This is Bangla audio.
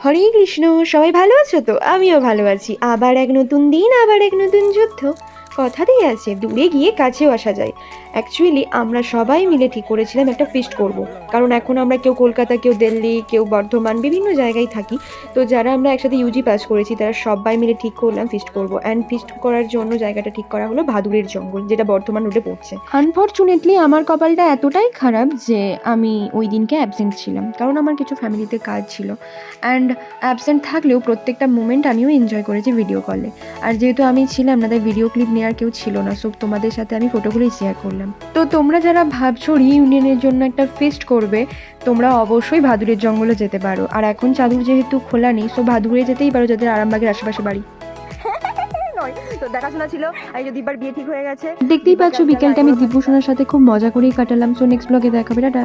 হরে কৃষ্ণ, সবাই ভালো আছো তো? আমিও ভালো আছি। আবার এক নতুন দিন, আবার এক নতুন যুদ্ধ। কথাতেই আছে দূরে গিয়ে কাছেও আসা যায়। অ্যাকচুয়ালি আমরা সবাই মিলে ঠিক করেছিলাম একটা ফিস্ট করব। কারণ এখন আমরা কেউ কলকাতা, কেউ দিল্লি, কেউ বর্ধমান, বিভিন্ন জায়গায় থাকি। তো যারা আমরা একসাথে ইউজি পাস করেছি তারা সবাই মিলে ঠিক করলাম ফিস্ট করব। অ্যান্ড ফিস্ট করার জন্য জায়গাটা ঠিক করা হলো ভাদুড়ের জঙ্গল, যেটা বর্ধমান রোডে পড়ছে। আনফর্চুনেটলি আমার কপালটা এতটাই খারাপ যে আমি ওই দিনকে অ্যাবসেন্ট ছিলাম, কারণ আমার কিছু ফ্যামিলিতে কাজ ছিল। অ্যান্ড অ্যাবসেন্ট থাকলেও প্রত্যেকটা মোমেন্ট আমিও এনজয় করেছি ভিডিও কলে। আর যেহেতু আমি ছিলাম না, তাই ভিডিও ক্লিপ নেওয়ার কেউ ছিল না, সো তোমাদের সাথে আমি ফটোগুলোই শেয়ার করলাম। তো তোমরা যারা ভাবছো রিইউনিয়নের জন্য একটা ফিস্ট করবে, তোমরা অবশ্যই ভাদুড়ের জঙ্গলে যেতে পারো। আর এখন চাদুর যেহেতু খোলা নেই, সো ভাদুড়ে যেতেই পারো, যাদের আরামবাগের আশেপাশে বাড়ি। তো দেখাশোনা ছিল, আর যদি এবার বিয়ে ঠিক হয়ে গেছে। দেখতেই পাচ্ছ বিকেলটা আমি দীপুসোনার সাথে খুব মজা করেই কাটালাম। সো নেক্সট ব্লগে দেখা হবে, টাটা।